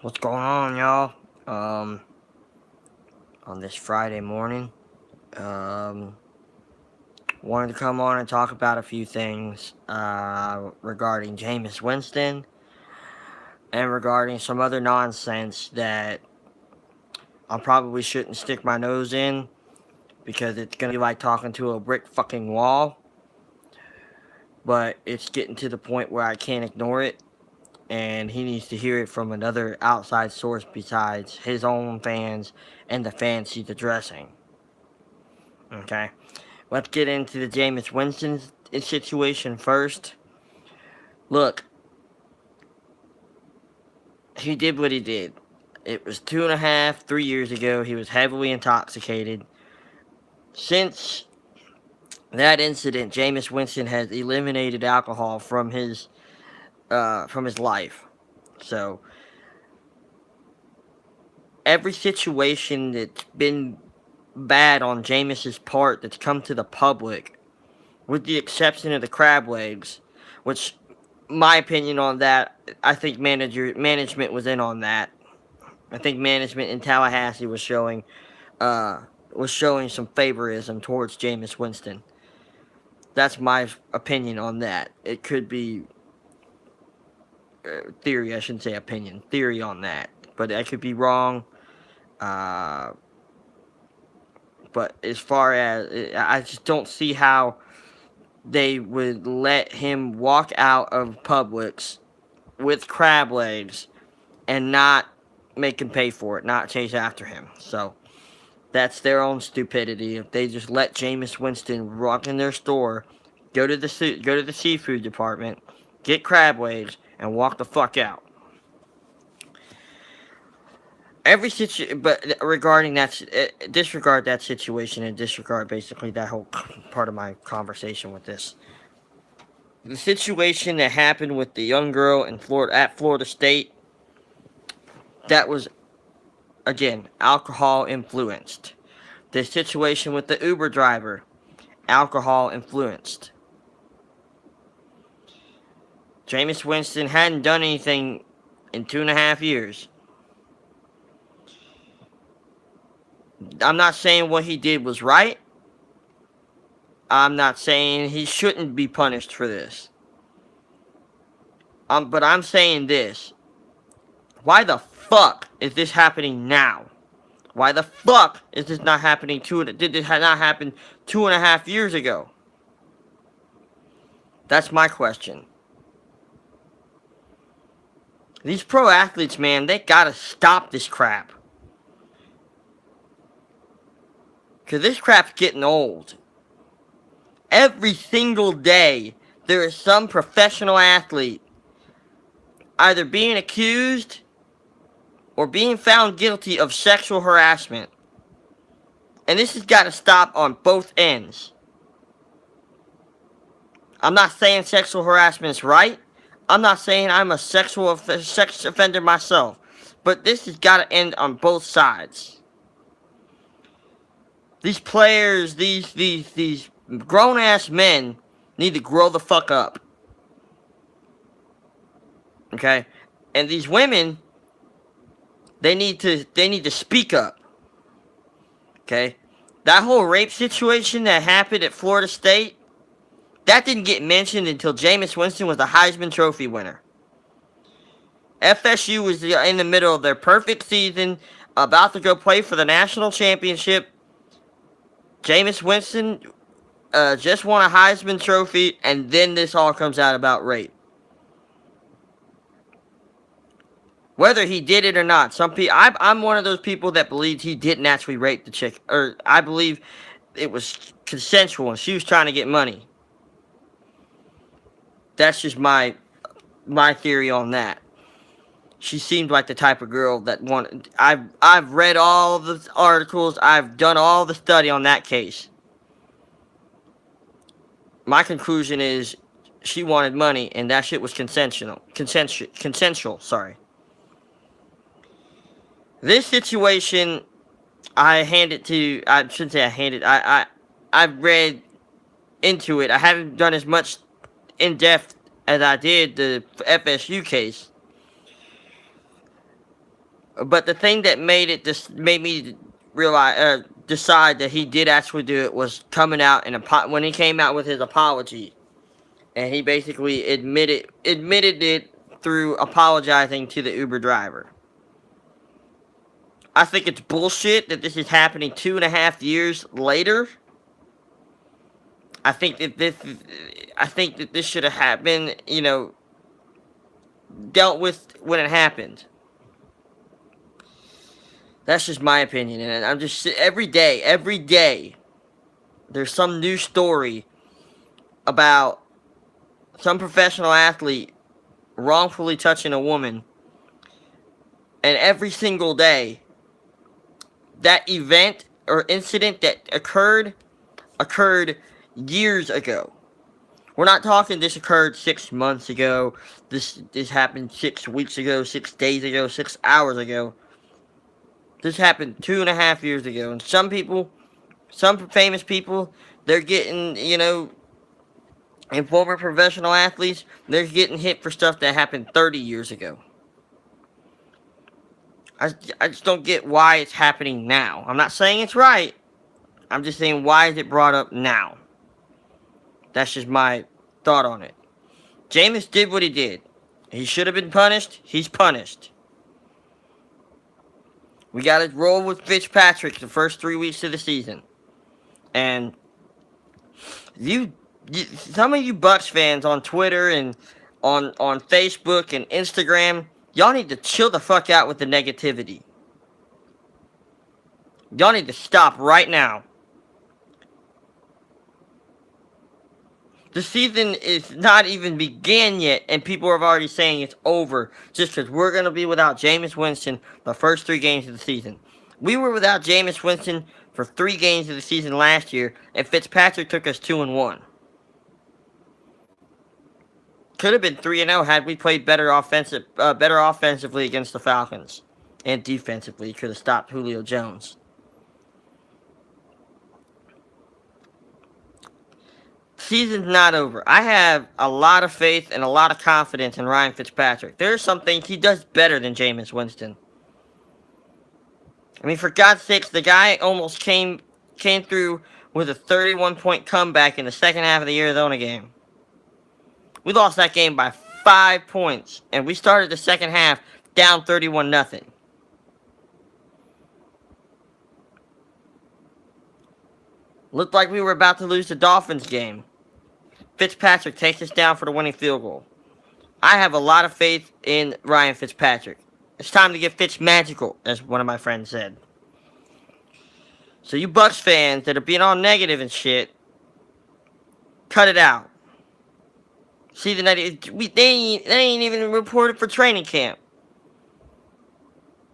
What's going on, y'all? Um, on this Friday morning, um, wanted to come on and talk about a few things, regarding Jameis Winston and regarding some other nonsense that I probably shouldn't stick my nose in because it's gonna be like talking to a brick fucking wall, but it's getting to the point where I can't ignore it. And he needs to hear it from another outside source besides his own fans and the fans he's addressing. Okay, let's get into the Jameis Winston situation first. Look, he did what he did. It was 2.5, 3 years ago. He was heavily intoxicated. Since that incident, Jameis Winston has eliminated alcohol from his life. So every situation that's been bad on Jameis's part that's come to the public, with the exception of the crab legs, which my opinion on that, I think management was in on that. I think management in Tallahassee was showing some favorism towards Jameis Winston. That's my opinion on that. It could be theory. I shouldn't say opinion. Theory on that, but I could be wrong. Uh, but as far as I just don't see how they would let him walk out of Publix with crab legs and not make him pay for it, not chase after him. So that's their own stupidity. If they just let Jameis Winston walk in their store, go to the seafood department, get crab legs, and walk the fuck out. But regarding that, disregard that situation and disregard basically that whole part of my conversation with this. The situation that happened with the young girl in Florida State, that was, again, alcohol influenced. The situation with the Uber driver, alcohol influenced. Jameis Winston hadn't done anything in 2.5 years. I'm not saying what he did was right. I'm not saying he shouldn't be punished for this. But I'm saying this. Why the fuck is this happening now? Why the fuck is this not happening? Did this not happen 2.5 years ago? That's my question. These pro athletes, man, they gotta stop this crap. Because this crap's getting old. Every single day, there is some professional athlete either being accused or being found guilty of sexual harassment. And this has got to stop on both ends. I'm not saying sexual harassment is right. I'm not saying I'm a sex offender myself. But this has got to end on both sides. These players, these grown-ass men need to grow the fuck up. Okay? And these women, they need to speak up. Okay? That whole rape situation that happened at Florida State, that didn't get mentioned until Jameis Winston was the Heisman Trophy winner. FSU was in the middle of their perfect season, about to go play for the national championship. Jameis Winston just won a Heisman Trophy, and then this all comes out about rape. Whether he did it or not, I'm one of those people that believes he didn't actually rape the chick, or I believe it was consensual and she was trying to get money. That's just my theory on that. She seemed like the type of girl that wanted. I've read all the articles. I've done all the study on that case. My conclusion is she wanted money, and that shit was consensual. Sorry. This situation, I shouldn't say I handed. I've read into it. I haven't done as much in depth as I did the FSU case. But the thing that made me realize decide that he did actually do it was coming out and when he came out with his apology, and he basically admitted it through apologizing to the Uber driver. I think it's bullshit that this is happening 2.5 years later. I think that this should have happened, dealt with when it happened. That's just my opinion, and I'm just every day, there's some new story about some professional athlete wrongfully touching a woman, and every single day, that event or incident that occurred years ago. We're not talking this occurred 6 months ago. This happened 6 weeks ago, 6 days ago, 6 hours ago. This happened 2.5 years ago. And some famous people, they're getting, and former professional athletes, they're getting hit for stuff that happened 30 years ago. I just don't get why it's happening now. I'm not saying it's right. I'm just saying, why is it brought up now? That's just my thought on it. Jameis did what he did. He should have been punished. He's punished. We got to roll with Fitzpatrick the first 3 weeks of the season. And some of you Bucs fans on Twitter and on Facebook and Instagram, y'all need to chill the fuck out with the negativity. Y'all need to stop right now. The season is not even began yet, and people are already saying it's over just because we're going to be without Jameis Winston the first 3 games of the season. We were without Jameis Winston for 3 games of the season last year, and Fitzpatrick took us 2-1. Could have been 3-0 had we played better offensively against the Falcons, and defensively could have stopped Julio Jones. Season's not over. I have a lot of faith and a lot of confidence in Ryan Fitzpatrick. There are some things he does better than Jameis Winston. I mean, for God's sakes, the guy almost came through with a 31-point comeback in the second half of the Arizona game. We lost that game by 5 points, and we started the second half down 31-0. Looked like we were about to lose the Dolphins game. Fitzpatrick takes us down for the winning field goal. I have a lot of faith in Ryan Fitzpatrick. It's time to get Fitzmagical, as one of my friends said. So you Bucs fans that are being all negative and shit, cut it out. See, they ain't even reported for training camp.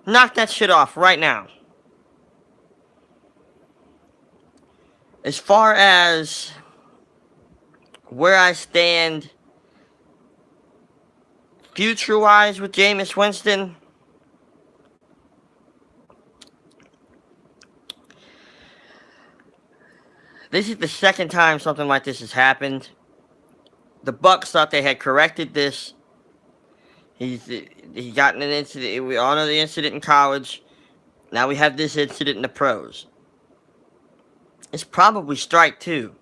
Knock that shit off right now. As far as where I stand future-wise with Jameis Winston, this is the second time something like this has happened. The Bucs thought they had corrected this. He got in an incident. We all know the incident in college. Now we have this incident in the pros. It's probably strike 2.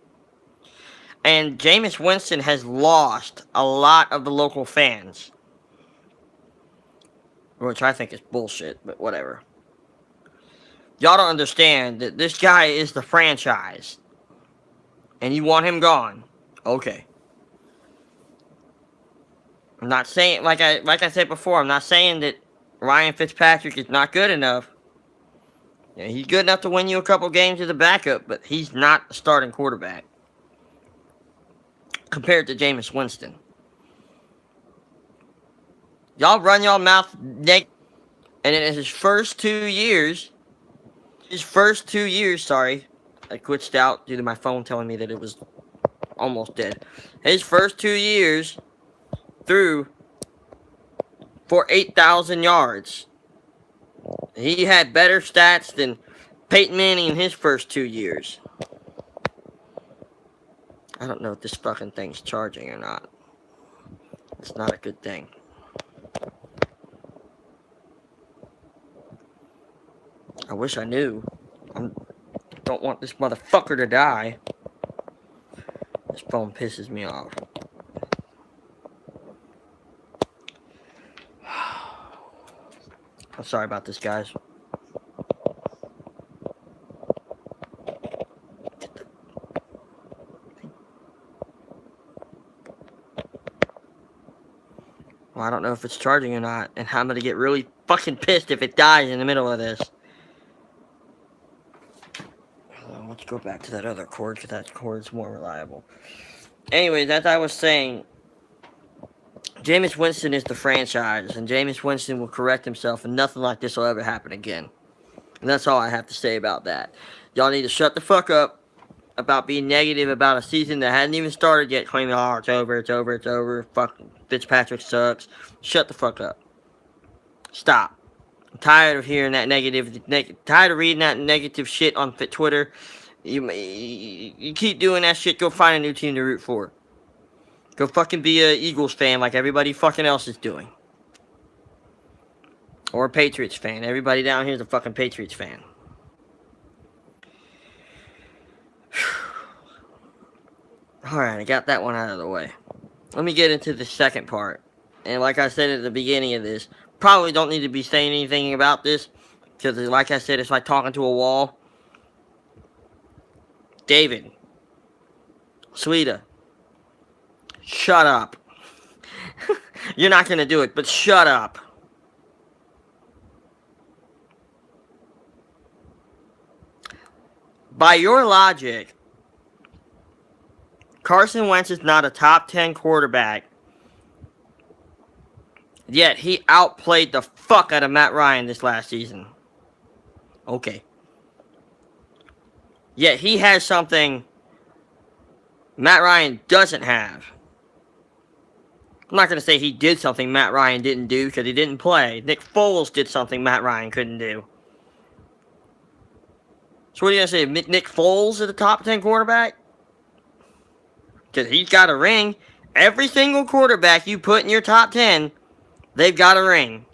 And Jameis Winston has lost a lot of the local fans. Which I think is bullshit, but whatever. Y'all don't understand that this guy is the franchise. And you want him gone. Okay. I'm not saying, like I said before, I'm not saying that Ryan Fitzpatrick is not good enough. Yeah, he's good enough to win you a couple games as a backup, but he's not a starting quarterback compared to Jameis Winston. Y'all run y'all mouth neck, and in his first 2 years, I glitched out due to my phone telling me that it was almost dead. His first 2 years threw for 8,000 yards. He had better stats than Peyton Manning in his first 2 years. I don't know if this fucking thing's charging or not. It's not a good thing. I wish I knew. I don't want this motherfucker to die. This phone pisses me off. I'm sorry about this, guys. Well, I don't know if it's charging or not, and I'm gonna get really fucking pissed if it dies in the middle of this. Let's go back to that other cord, because that cord's more reliable. Anyways, as I was saying, Jameis Winston is the franchise, and Jameis Winston will correct himself, and nothing like this will ever happen again. And that's all I have to say about that. Y'all need to shut the fuck up about being negative about a season that hadn't even started yet, claiming, oh, it's over, it's over, it's over, fuck, Fitzpatrick sucks. Shut the fuck up. Stop. I'm tired of hearing that tired of reading that negative shit on Twitter. You keep doing that shit, go find a new team to root for. Go fucking be a Eagles fan like everybody fucking else is doing. Or a Patriots fan. Everybody down here is a fucking Patriots fan. Alright, I got that one out of the way. Let me get into the second part. And like I said at the beginning of this, probably don't need to be saying anything about this, because like I said, it's like talking to a wall. David. Sweeta. Shut up. You're not going to do it, but shut up. By your logic, Carson Wentz is not a top 10 quarterback, yet he outplayed the fuck out of Matt Ryan this last season. Okay. Yet he has something Matt Ryan doesn't have. I'm not going to say he did something Matt Ryan didn't do, because he didn't play. Nick Foles did something Matt Ryan couldn't do. So what are you going to say? Nick Foles is a top 10 quarterback? Because he's got a ring. Every single quarterback you put in your top 10, they've got a ring.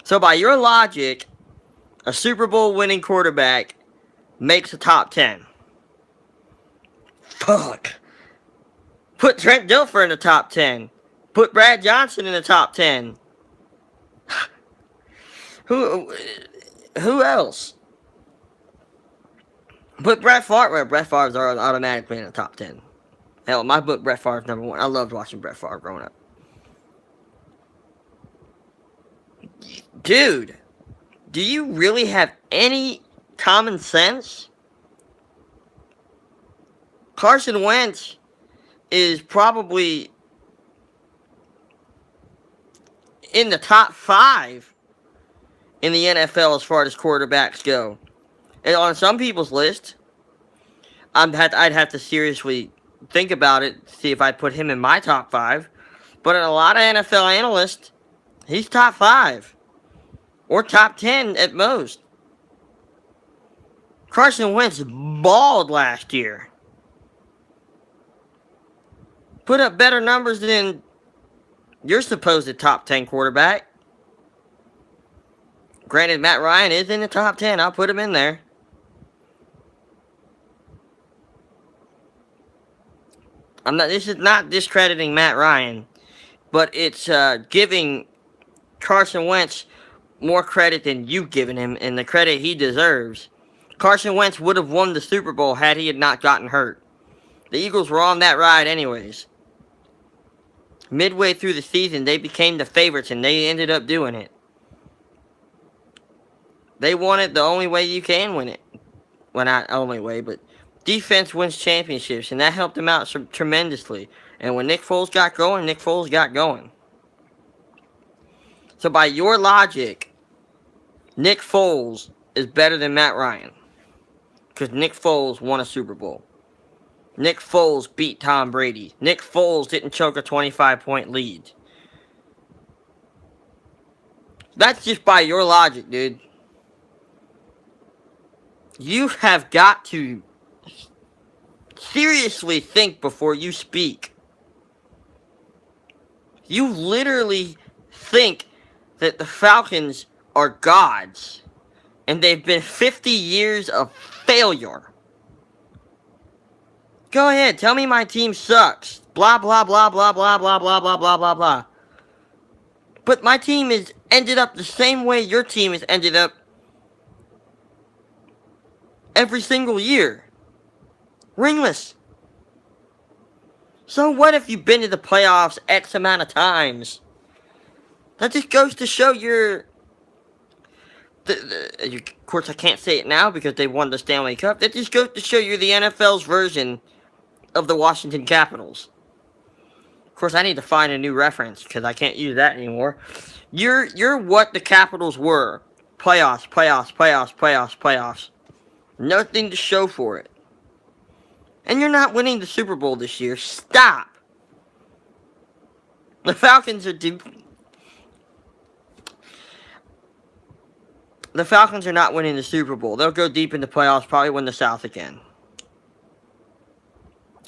So by your logic, a Super Bowl winning quarterback makes a top 10. Fuck. Put Trent Dilfer in the top 10. Put Brad Johnson in the top 10. Who else? Put Brett Favre. Brett Favre's automatically in the top 10. Hell, my book, Brett Favre's number 1. I loved watching Brett Favre growing up. Dude, do you really have any common sense? Carson Wentz is probably in the top 5 in the NFL as far as quarterbacks go. And on some people's list, I'd have to seriously think about it, see if I'd put him in my top 5. But in a lot of NFL analysts, he's top 5. Or top 10 at most. Carson Wentz balled last year. Put up better numbers than your supposed top 10 quarterback. Granted, Matt Ryan is in the top 10. I'll put him in there. This is not discrediting Matt Ryan, but it's giving Carson Wentz more credit than you've given him, and the credit he deserves. Carson Wentz would have won the Super Bowl had he had not gotten hurt. The Eagles were on that ride anyways. Midway through the season, they became the favorites, and they ended up doing it. They won it the only way you can win it. Well, not only way, but defense wins championships, and that helped them out tremendously. And when Nick Foles got going, Nick Foles got going. So by your logic, Nick Foles is better than Matt Ryan. Because Nick Foles won a Super Bowl. Nick Foles beat Tom Brady. Nick Foles didn't choke a 25-point lead. That's just by your logic, dude. You have got to seriously think before you speak. You literally think that the Falcons are gods And they've been 50 years of failure. Go ahead, tell me my team sucks. Blah, blah, blah, blah, blah, blah, blah, blah, blah, blah, blah. But my team has ended up the same way your team has ended up every single year. Ringless. So what if you've been to the playoffs X amount of times? That just goes to show of course, I can't say it now because they won the Stanley Cup. That just goes to show you're the NFL's version of the Washington Capitals. Of course, I need to find a new reference because I can't use that anymore. You're what the Capitals were. Playoffs, playoffs, playoffs, playoffs, playoffs. Nothing to show for it. And you're not winning the Super Bowl this year. Stop. The Falcons are The Falcons are not winning the Super Bowl. They'll go deep in the playoffs, probably win the South again.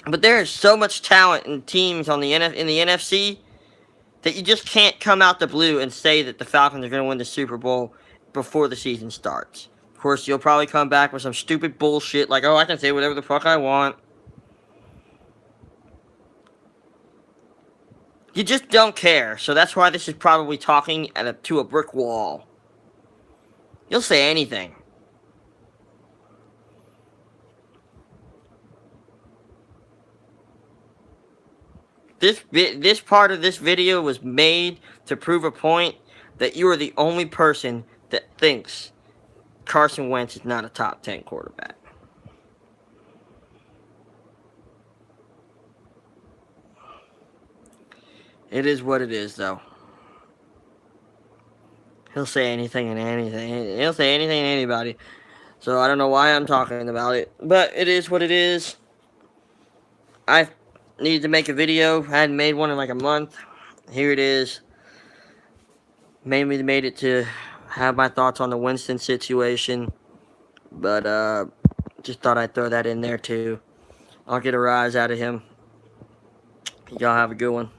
But there is so much talent in teams in the NFC that you just can't come out the blue and say that the Falcons are going to win the Super Bowl before the season starts. Of course, you'll probably come back with some stupid bullshit like, oh, I can say whatever the fuck I want. You just don't care, so that's why this is probably talking to a brick wall. You'll say anything. This part of this video was made to prove a point that you are the only person that thinks Carson Wentz is not a top 10 quarterback. It is what it is, though. He'll say anything and anything. He'll say anything to anybody. So I don't know why I'm talking about it. But it is what it is. I needed to make a video. I hadn't made one in like a month. Here it is. Mainly made it to have my thoughts on the Winston situation. But just thought I'd throw that in there too. I'll get a rise out of him. Y'all have a good one.